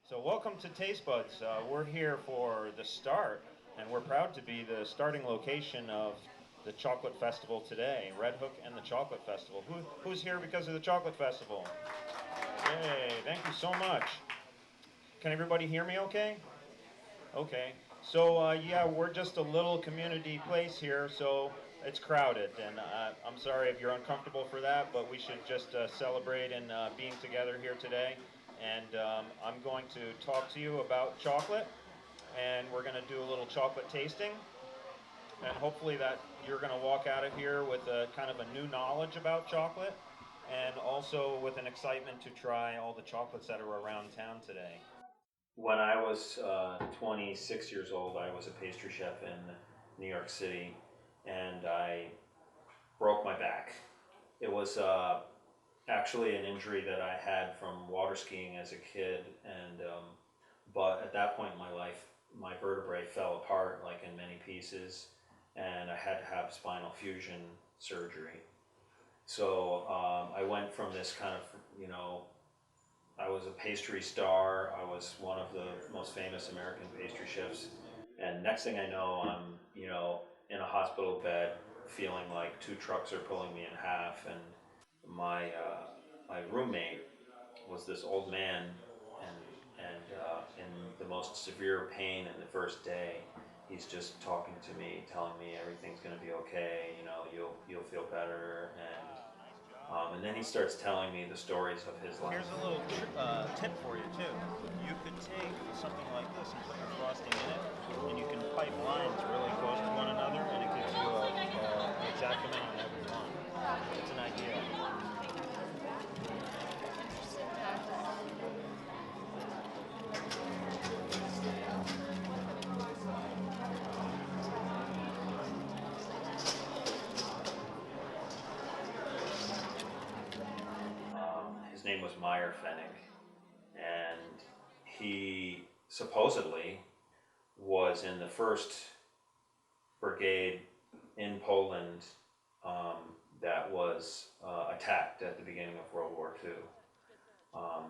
So welcome to Taste Buds. We're here for the start, and we're proud to be the starting location of the Chocolate Festival today, Red Hook and the Chocolate Festival. Who's here because of the Chocolate Festival? Yay, thank you so much. Can everybody hear me okay? Okay. So yeah, we're just a little community place here, so it's crowded, and I'm sorry if you're uncomfortable for that, but we should just celebrate and being together here today. And I'm going to talk to you about chocolate, and we're going to do a little chocolate tasting, and hopefully that you're going to walk out of here with a kind of a new knowledge about chocolate, and also with an excitement to try all the chocolates that are around town today. When I was 26 years old, I was a pastry chef in New York City, and I broke my back. It was actually an injury that I had from water skiing as a kid, and but at that point in my life, my vertebrae fell apart like in many pieces, and I had to have spinal fusion surgery. So I went from this kind of, I was a pastry star. I was one of the most famous American pastry chefs. And next thing I know, I'm, in a hospital bed, feeling like two trucks are pulling me in half. And my roommate was this old man, and in the most severe pain in the first day. He's just talking to me, telling me everything's going to be okay. You'll feel better, and then he starts telling me the stories of his life. Here's a little tip for you too. You could take something like this and put your frosting in it, and you can pipe lines really close to one another, and it gives you an exact amount whenever you want. It's an idea. His name was Meyer Fennig, and he supposedly was in the first brigade in Poland that was attacked at the beginning of World War II.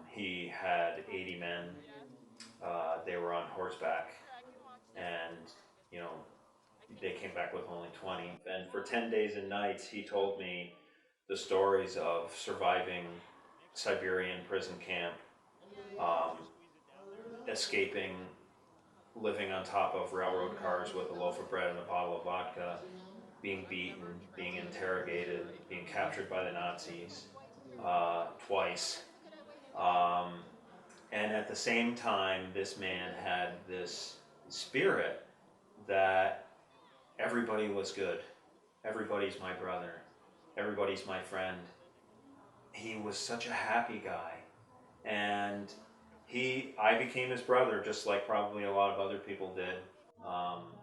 He had 80 men. They were on horseback, and you know they came back with only 20. And for 10 days and nights, he told me the stories of surviving Siberian prison camp, um, escaping, living on top of railroad cars with a loaf of bread and a bottle of vodka, being beaten, being interrogated, being captured by the Nazis twice. Um, and at the same time, this man had this spirit that everybody was good. Everybody's my brother. Everybody's my friend. He was such a happy guy. And I became his brother just like probably a lot of other people did.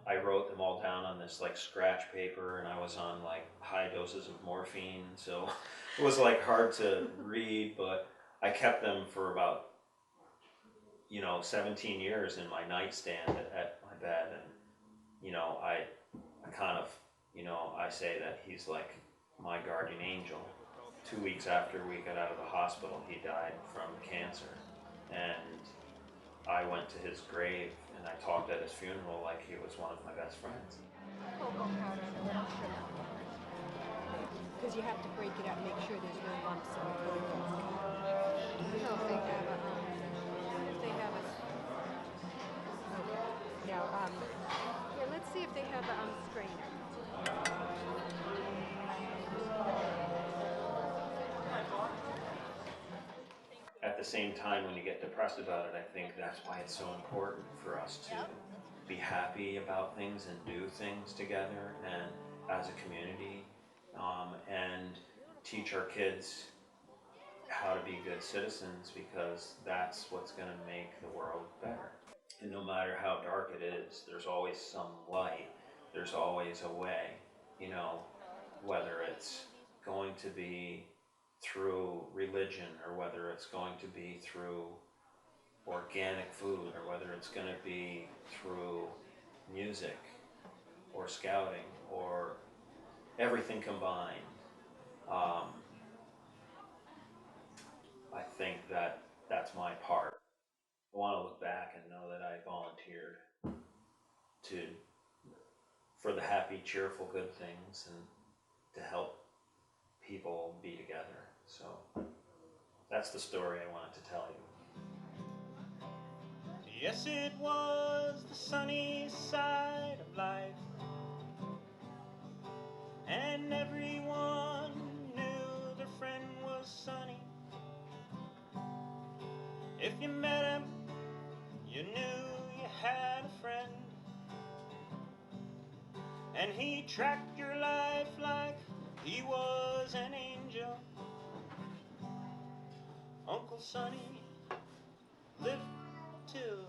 I wrote them all down on this like scratch paper, and I was on like high doses of morphine, so it was like hard to read, but I kept them for about 17 years in my nightstand at my bed. And I kind of, I say that he's like my guardian angel. 2 weeks after we got out of the hospital, he died from cancer, and I went to his grave and I talked at his funeral like he was one of my best friends. Cocoa powder and a little sugar. Because you have to break it up, make sure there's no lumps in the cocoa. I don't know if they have a, if they have a, okay. Now, yeah, let's see if they have a strainer. At the same time, when you get depressed about it, I think that's why it's so important for us to be happy about things and do things together and as a community, and teach our kids how to be good citizens, because that's what's going to make the world better. And no matter how dark it is, there's always some light. There's always a way, you know, whether it's going to be through religion, or whether it's going to be through organic food, or whether it's going to be through music or scouting or everything combined. Um, I think that that's my part. I want to look for the happy, cheerful, good things, and to help people be together. So that's the story I wanted to tell you. Yes, it was the sunny side of life, and everyone knew their friend was sunny. If you met him, you knew you had a friend, and he tracked your life like he was an angel. Uncle Sonny lived till